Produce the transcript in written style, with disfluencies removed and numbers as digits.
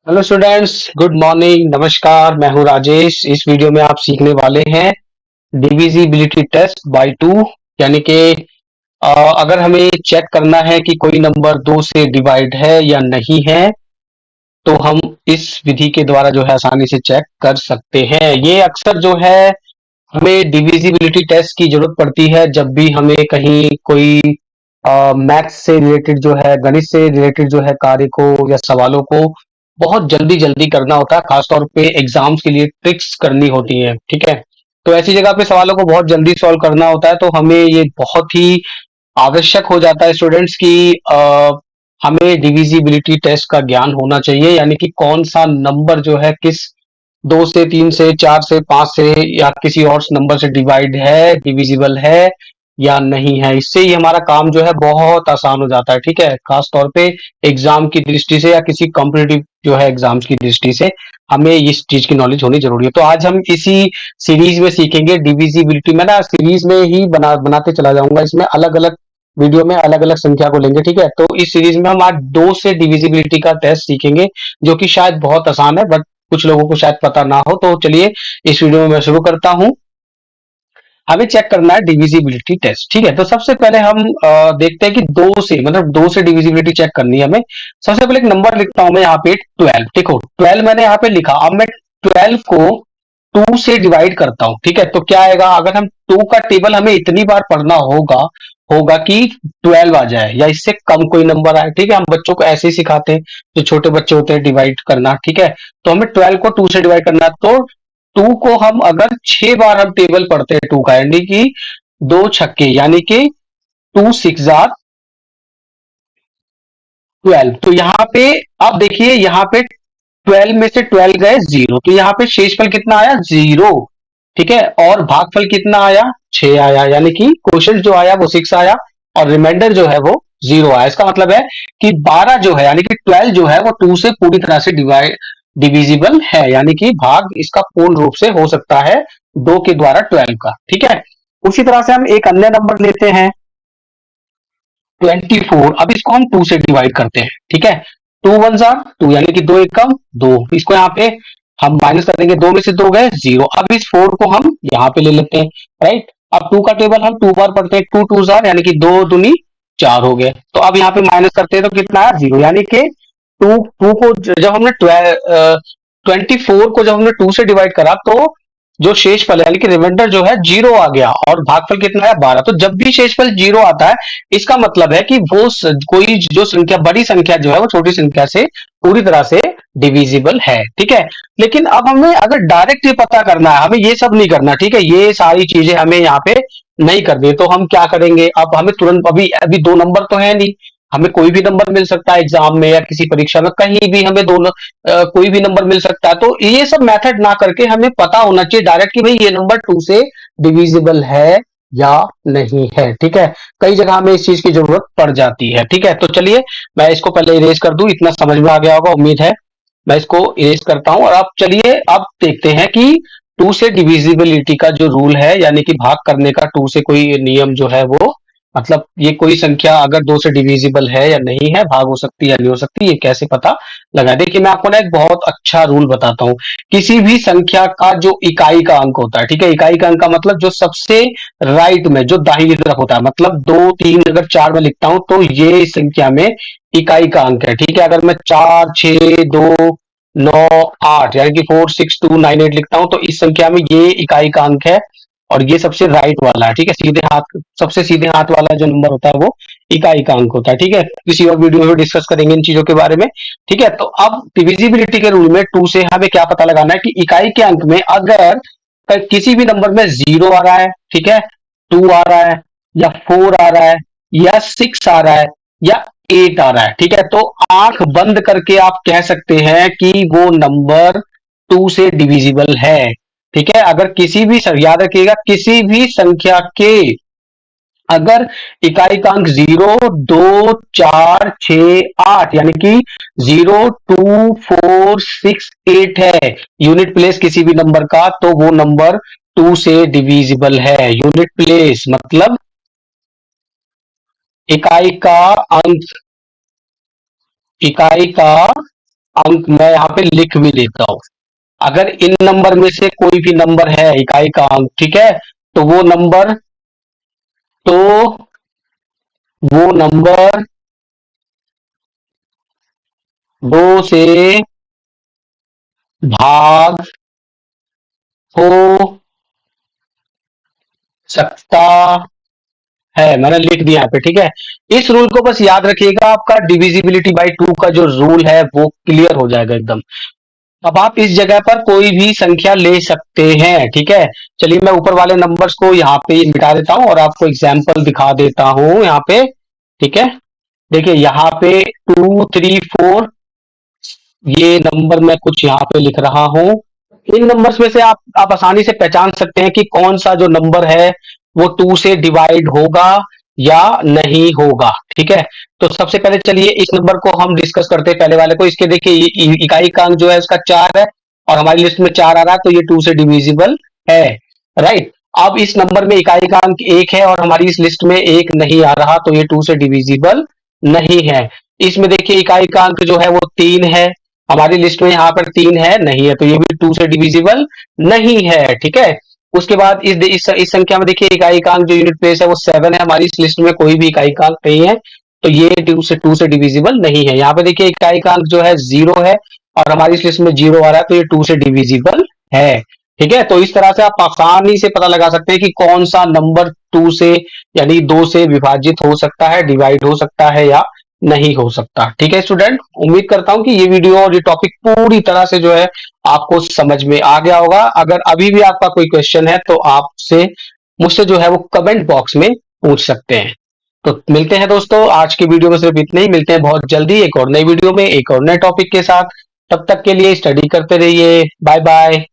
Hello students, good morning, नमस्कार। मैं हूं राजेश। इस वीडियो में आप सीखने वाले हैं डिविजिबिलिटी टेस्ट बाय टू। यानी कि अगर हमें चेक करना है कि कोई नंबर दो से डिवाइड है या नहीं है, तो हम इस विधि के द्वारा जो है आसानी से चेक कर सकते हैं। ये अक्सर जो है हमें डिविजिबिलिटी टेस्ट की जरूरत पड़ती है जब भी हमें कहीं कोई मैथ्स से रिलेटेड जो है, गणित से रिलेटेड जो है कार्य को या सवालों को बहुत जल्दी जल्दी करना होता है। खासतौर पे एग्जाम्स के लिए ट्रिक्स करनी होती है। ठीक है, तो ऐसी जगह पे सवालों को बहुत जल्दी सॉल्व करना होता है, तो हमें ये बहुत ही आवश्यक हो जाता है स्टूडेंट्स की हमें डिविजिबिलिटी टेस्ट का ज्ञान होना चाहिए। यानी कि कौन सा नंबर जो है किस दो से, तीन से, चार से, पांच से या किसी और नंबर से डिवाइड है, डिविजिबल है या नहीं है। इससे ही हमारा काम जो है बहुत आसान हो जाता है। ठीक है, खास तौर पे एग्जाम की दृष्टि से या किसी कॉम्पिटिटिव जो है एग्जाम्स की दृष्टि से हमें इस चीज की नॉलेज होनी जरूरी है। तो आज हम इसी सीरीज में सीखेंगे डिविजिबिलिटी। मैं ना सीरीज में ही बनाते चला जाऊंगा। इसमें अलग अलग वीडियो में अलग अलग संख्या को लेंगे। ठीक है, तो इस सीरीज में हम आज दो से डिविजिबिलिटी का टेस्ट सीखेंगे, जो कि शायद बहुत आसान है, बट कुछ लोगों को शायद पता ना हो। तो चलिए इस वीडियो में मैं शुरू करता हूं। हमें चेक करना है डिविजिबिलिटी टेस्ट। ठीक है, तो सबसे पहले हम देखते हैं कि दो से, मतलब दो से डिविजिबिलिटी चेक करनी है हमें। सबसे पहले एक नंबर लिखता हूं मैं यहाँ पे 12। देखो 12 मैंने यहाँ पे लिखा। अब मैं 12 को 2 से डिवाइड करता हूं। ठीक है, तो क्या आएगा? अगर हम 2 का टेबल हमें इतनी बार पढ़ना होगा होगा कि 12 आ जाए या इससे कम कोई नंबर आए। ठीक है, हम बच्चों को ऐसे ही सिखाते हैं, जो छोटे बच्चे होते हैं, डिवाइड करना। ठीक है, तो हमें 12 को 2 से डिवाइड करना है। तो 2 को हम अगर 6 बार हम टेबल पढ़ते हैं 2 का, यानी कि दो छक्के, यानी कि 2 6 आर 12। तो यहाँ पे अब देखिए, यहाँ पे 12 में से 12 गए जीरो, तो यहाँ पे शेषफल कितना आया? जीरो। ठीक है, और भागफल कितना आया? 6 आया। यानी कि क्वेश्चन जो आया वो 6 आया और रिमाइंडर जो है वो जीरो आया। इसका मतलब है कि 12 जो है, यानी कि 12 जो है वो 2 से पूरी तरह से डिविजिबल है। यानी कि भाग इसका पूर्ण रूप से हो सकता है 2 के द्वारा 12 का। ठीक है, उसी तरह से हम एक अन्य नंबर लेते हैं 24। अब इसको हम 2 से डिवाइड करते हैं। ठीक है, 2 वन जार 2, यानी कि 2 एकम 2। इसको यहाँ पे हम माइनस कर देंगे, 2 में से 2 गए जीरो। अब इस 4 को हम यहाँ पे ले लेते हैं। राइट, अब 2 का टेबल हम 2 बार पढ़ते हैं, 2 2 जार, यानी कि 2 दूनी 4 हो गए। तो अब यहाँ पे माइनस करते हैं तो कितना है? जीरो। यानी कि टू टू को जब हमने 24 को जब हमने 2 से डिवाइड करा, तो जो शेषफल है, यानी कि रिमाइंडर जो है जीरो आ गया और भागफल कितना है? 12। तो जब भी शेषफल जीरो आता है, इसका मतलब है कि वो कोई जो संख्या, बड़ी संख्या जो है वो छोटी संख्या से पूरी तरह से डिविजिबल है। ठीक है, लेकिन अब हमें अगर डायरेक्ट ये पता करना है, हमें ये सब नहीं करना। ठीक है, ये सारी चीजें हमें यहाँ पे नहीं करनी। तो हम क्या करेंगे? अब हमें तुरंत, अभी अभी दो नंबर तो है नहीं, हमें कोई भी नंबर मिल सकता है एग्जाम में या किसी परीक्षा में, कहीं भी हमें दोनों कोई भी नंबर मिल सकता है। तो ये सब मेथड ना करके हमें पता होना चाहिए डायरेक्ट कि भाई ये नंबर 2 से डिविजिबल है या नहीं है। ठीक है, कई जगह हमें इस चीज की जरूरत पड़ जाती है। ठीक है, तो चलिए मैं इसको पहले इरेज कर दूं। इतना समझ में आ गया होगा, उम्मीद है। मैं इसको इरेज करता हूं और अब चलिए अब देखते हैं कि 2 से डिविजिबिलिटी का जो रूल है, यानी कि भाग करने का 2 से कोई नियम जो है वो, मतलब ये कोई संख्या अगर 2 से डिविजिबल है या नहीं है, भाग हो सकती है या नहीं हो सकती, ये कैसे पता लगाए? देखिए मैं आपको ना एक बहुत अच्छा रूल बताता हूँ। किसी भी संख्या का जो इकाई का अंक होता है, ठीक है, इकाई का अंक का मतलब जो सबसे राइट में, जो दाहिनी तरफ होता है, मतलब 2 3 अगर 4 में लिखता हूं तो ये इस संख्या में इकाई का अंक है। ठीक है, अगर मैं 4 6 2 9 8, यानी कि 4 6 2 9 8 लिखता हूं तो इस संख्या में ये इकाई का अंक है और ये सबसे राइट वाला है। ठीक है, सीधे हाथ, सबसे सीधे हाथ वाला जो नंबर होता है वो इकाई का अंक होता है। ठीक है, किसी और वीडियो में डिस्कस करेंगे इन चीजों के बारे में। ठीक है, तो अब डिविजिबिलिटी के रूल में 2 से हमें क्या पता लगाना है कि इकाई के अंक में अगर किसी भी नंबर में जीरो आ रहा है, ठीक है, 2 आ रहा है या 4 आ रहा है या 6 आ रहा है या 8 आ रहा है, ठीक है, तो आंख बंद करके आप कह सकते हैं कि वो नंबर 2 से डिविजिबल है। ठीक है, अगर किसी भी, याद रखिएगा, किसी भी संख्या के अगर इकाई का अंक 0 2 4 6 8, यानी कि 0 2 4 6 8 है, यूनिट प्लेस किसी भी नंबर का, तो वो नंबर 2 से डिविजिबल है। यूनिट प्लेस मतलब इकाई का अंक, इकाई का अंक मैं यहाँ पे लिख भी देता हूं। अगर इन नंबर में से कोई भी नंबर है इकाई का अंक, ठीक है, तो तो वो नंबर 2 से भाग हो सकता है। मैंने लिख दिया यहाँ पे, ठीक है। इस रूल को बस याद रखिएगा, आपका डिविजिबिलिटी बाय 2 का जो रूल है वो क्लियर हो जाएगा एकदम। अब आप इस जगह पर कोई भी संख्या ले सकते हैं, ठीक है। चलिए मैं ऊपर वाले नंबर्स को यहाँ पे मिटा देता हूँ और आपको एग्जाम्पल दिखा देता हूँ यहाँ पे, ठीक है। देखिए यहाँ पे 2 3 4 ये नंबर मैं कुछ यहाँ पे लिख रहा हूँ। इन नंबर्स में से आप आसानी से पहचान सकते हैं कि कौन सा जो नंबर है वो 2 से डिवाइड होगा या नहीं होगा, ठीक है। तो सबसे पहले चलिए इस नंबर को हम डिस्कस करते हैं, पहले वाले को। इसके देखिए इकाई का अंक जो है उसका 4 है और हमारी लिस्ट में 4 आ रहा है, तो ये 2 से डिविजिबल है, राइट। अब इस नंबर में इकाई का अंक 1 है और हमारी इस लिस्ट में 1 नहीं आ रहा, तो ये 2 से डिविजिबल नहीं है। इसमें देखिए इकाई का अंक जो है वो 3 है, हमारी लिस्ट में यहाँ पर 3 है, नहीं है, तो ये भी 2 से डिविजिबल नहीं है, ठीक है। उसके बाद इस संख्या में देखिए इकाई का अंक जो यूनिट प्लेस है वो 7 है, हमारी इस लिस्ट में कोई भी इकाई का अंक नहीं है, तो ये 2 से डिविजिबल नहीं है। यहाँ पे देखिए इकाई का अंक जो है 0 है और हमारी इस लिस्ट में 0 आ रहा है, तो ये 2 से डिविजिबल है, ठीक है। तो इस तरह से आप आसानी से पता लगा सकते हैं कि कौन सा नंबर 2 से यानी 2 से विभाजित हो सकता है, डिवाइड हो सकता है या नहीं हो सकता, ठीक है स्टूडेंट। उम्मीद करता हूं कि ये वीडियो और ये टॉपिक पूरी तरह से जो है आपको समझ में आ गया होगा। अगर अभी भी आपका कोई क्वेश्चन है तो आपसे मुझसे जो है वो कमेंट बॉक्स में पूछ सकते हैं। तो मिलते हैं दोस्तों, आज की वीडियो में सिर्फ इतना ही। मिलते हैं बहुत जल्दी एक और नई वीडियो में एक और नए टॉपिक के साथ। तब तक के लिए स्टडी करते रहिए। Bye bye.